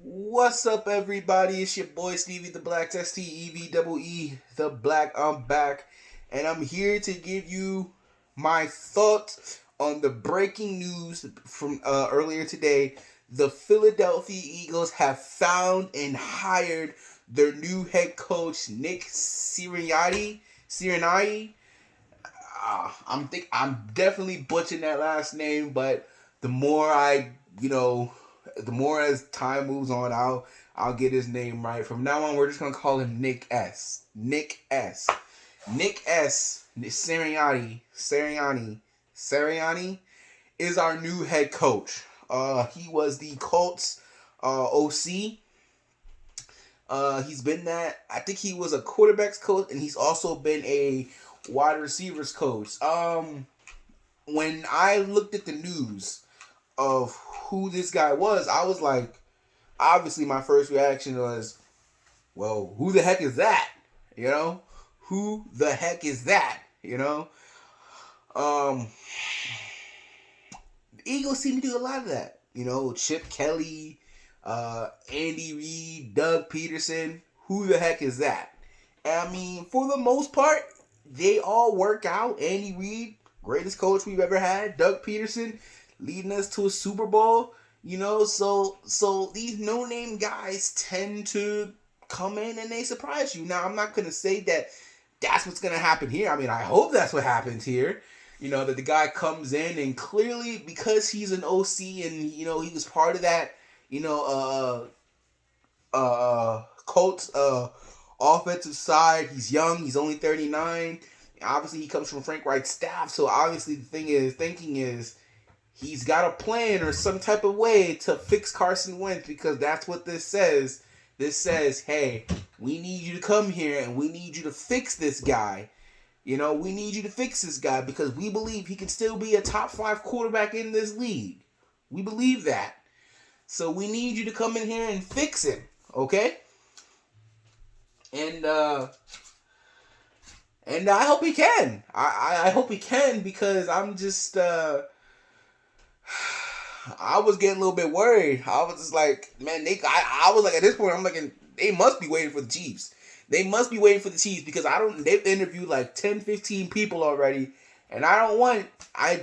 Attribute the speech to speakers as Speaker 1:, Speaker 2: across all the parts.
Speaker 1: What's up, everybody? It's your boy Stevie the Black, STEVEE, the Black. I'm back, and I'm here to give you my thoughts on the breaking news from earlier today. The Philadelphia Eagles have found and hired their new head coach, Nick Sirianni. Sirianni. I'm definitely butchering that last name, but the more the more as time moves on, I'll get his name right. From now on, we're just gonna call him Nick S. Nick S. Nick S. Sirianni is our new head coach. He was the Colts OC. He's been that. I think he was a quarterbacks coach, and he's also been a wide receivers coach. When I looked at the news of who this guy was, I was like, obviously, my first reaction was, well, who the heck is that? You know, who the heck is that? Um, the Eagles seem to do a lot of that. Chip Kelly, Andy Reid, Doug Peterson. Who the heck is that? I mean, for the most part, they all work out. Andy Reid, greatest coach we've ever had. Doug Peterson, leading us to a Super Bowl. So these no name guys tend to come in and they surprise you. Now, I'm not gonna say that that's what's gonna happen here. I mean, I hope that's what happens here. That the guy comes in and clearly because he's an OC and he was part of that. Colts offensive side. He's young. He's only 39. Obviously, he comes from Frank Reich's staff. So obviously, thinking is he's got a plan or some type of way to fix Carson Wentz because that's what this says. This says, hey, we need you to come here and we need you to fix this guy. We need you to fix this guy because we believe he can still be a top 5 quarterback in this league. We believe that. So we need you to come in here and fix him, okay? And I hope he can. I hope he can because I'm just I was getting a little bit worried. I was just like, man, I was like at this point I'm like they must be waiting for the Chiefs. They must be waiting for the Chiefs because they've interviewed like 10, 15 people already. And I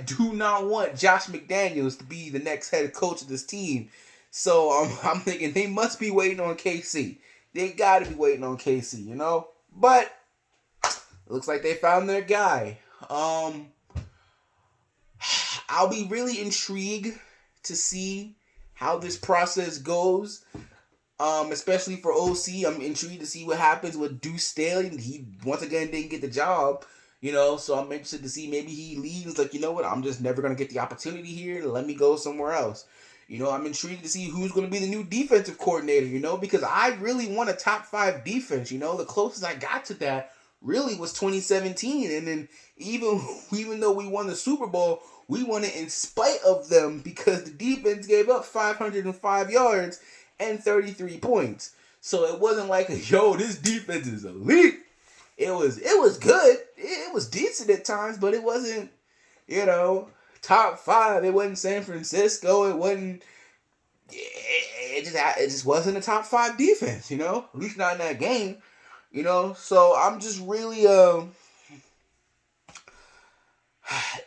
Speaker 1: do not want Josh McDaniels to be the next head coach of this team. So I'm thinking they must be waiting on KC. They got to be waiting on KC, But it looks like they found their guy. I'll be really intrigued to see how this process goes. Especially for OC, I'm intrigued to see what happens with Deuce Staley. He once again didn't get the job, so I'm interested to see maybe he leaves like, you know what, I'm just never gonna get the opportunity here. Let me go somewhere else. I'm intrigued to see who's gonna be the new defensive coordinator, because I really want a top 5 defense. The closest I got to that really was 2017. And then even though we won the Super Bowl, we won it in spite of them because the defense gave up 505 yards and 33 points. So it wasn't like, yo, this defense is elite. It was good. It was decent at times, but it wasn't, top 5. It wasn't San Francisco. It wasn't. It just wasn't a top 5 defense. At least not in that game. So I'm just really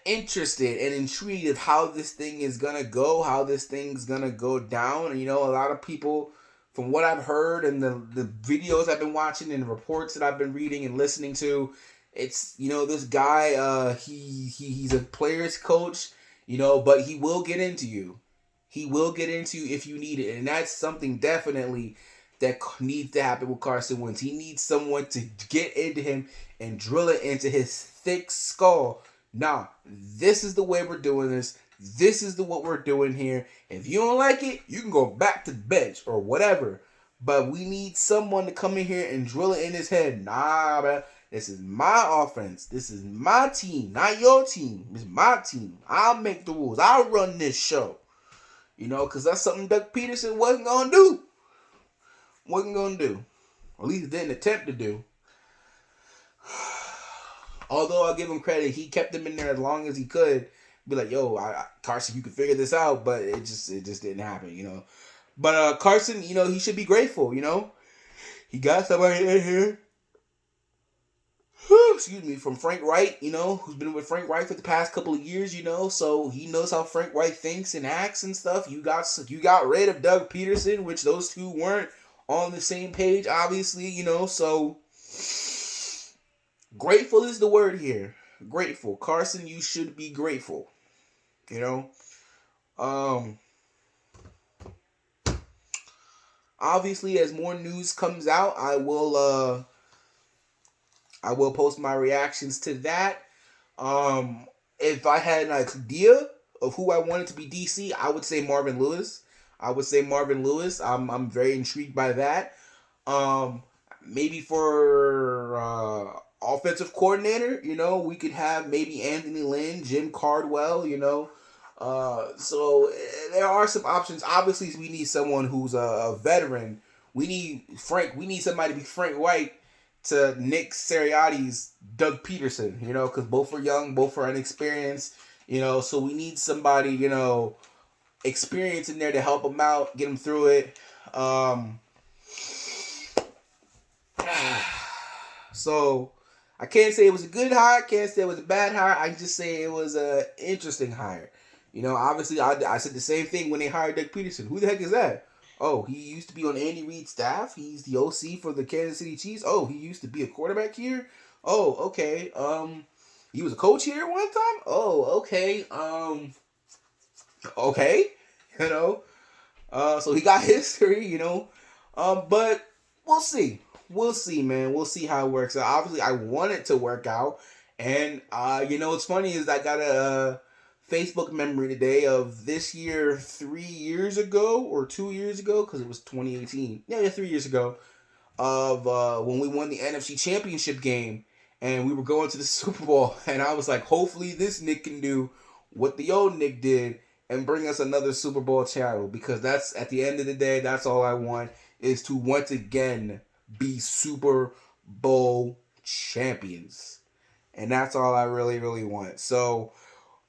Speaker 1: interested and intrigued of how this thing is gonna go, how this thing's gonna go down. And, a lot of people, from what I've heard and the videos I've been watching and the reports that I've been reading and listening to, it's this guy. He's a player's coach, but he will get into you. He will get into you if you need it, and that's something definitely that needs to happen with Carson Wentz. He needs someone to get into him and drill it into his thick skull. Nah, this is the way we're doing this. This is what we're doing here. If you don't like it, you can go back to the bench or whatever. But we need someone to come in here and drill it in his head. Nah, bro. This is my offense. This is my team, not your team. It's my team. I'll make the rules. I'll run this show. Because that's something Doug Peterson wasn't going to do. Wasn't going to do. Or at least didn't attempt to do. Although I'll give him credit, he kept him in there as long as he could. Be like, yo, Carson, you can figure this out, but it just didn't happen, But Carson, he should be grateful. He got somebody in here. Excuse me, from Frank Wright, who's been with Frank Wright for the past couple of years, so he knows how Frank Wright thinks and acts and stuff. You got rid of Doug Peterson, which those two weren't on the same page, obviously, so grateful is the word here. Grateful. Carson, you should be grateful. Obviously, as more news comes out, I will post my reactions to that. If I had an idea of who I wanted to be DC, I would say Marvin Lewis. I'm very intrigued by that. Maybe for offensive coordinator, we could have maybe Anthony Lynn, Jim Cardwell, so there are some options. Obviously, we need someone who's a veteran. We need somebody to be Frank White to Nick Sirianni's Doug Peterson, because both are young, both are inexperienced, so we need somebody, experienced in there to help them out, get them through it. So I can't say it was a good hire, can't say it was a bad hire. I just say it was an interesting hire. Obviously, I said the same thing when they hired Doug Peterson. Who the heck is that? Oh, he used to be on Andy Reid's staff. He's the OC for the Kansas City Chiefs. Oh, he used to be a quarterback here. Oh, okay. He was a coach here one time. Oh, okay. Okay. So he got history. But we'll see. We'll see, man. We'll see how it works out. Obviously, I want it to work out, and what's funny is I got a Facebook memory today of this year 3 years ago or 2 years ago, because it was 2018. Yeah, 3 years ago, of when we won the NFC Championship game and we were going to the Super Bowl, and I was like, hopefully this Nick can do what the old Nick did and bring us another Super Bowl title, because that's, at the end of the day, that's all I want, is to once again be Super Bowl champions. And that's all I really, really want. So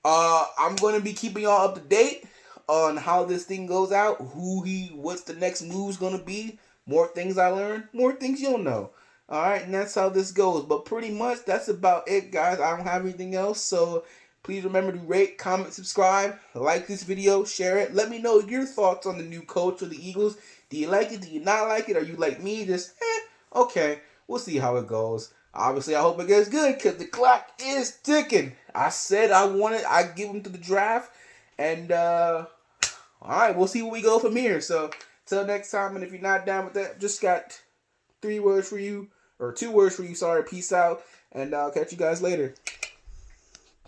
Speaker 1: I'm going to be keeping y'all up to date on how this thing goes out, what's the next move's going to be. More things I learn, more things you'll know. All right, and that's how this goes. But pretty much that's about it, guys. I don't have anything else. So please remember to rate, comment, subscribe, like this video, share it. Let me know your thoughts on the new coach of the Eagles. Do you like it? Do you not like it? Are you like me? Just, okay. We'll see how it goes. Obviously, I hope it gets good because the clock is ticking. I said I'd give him to the draft. And, all right, we'll see where we go from here. So, till next time. And if you're not down with that, just got 2 words for you. Sorry. Peace out. And I'll catch you guys later.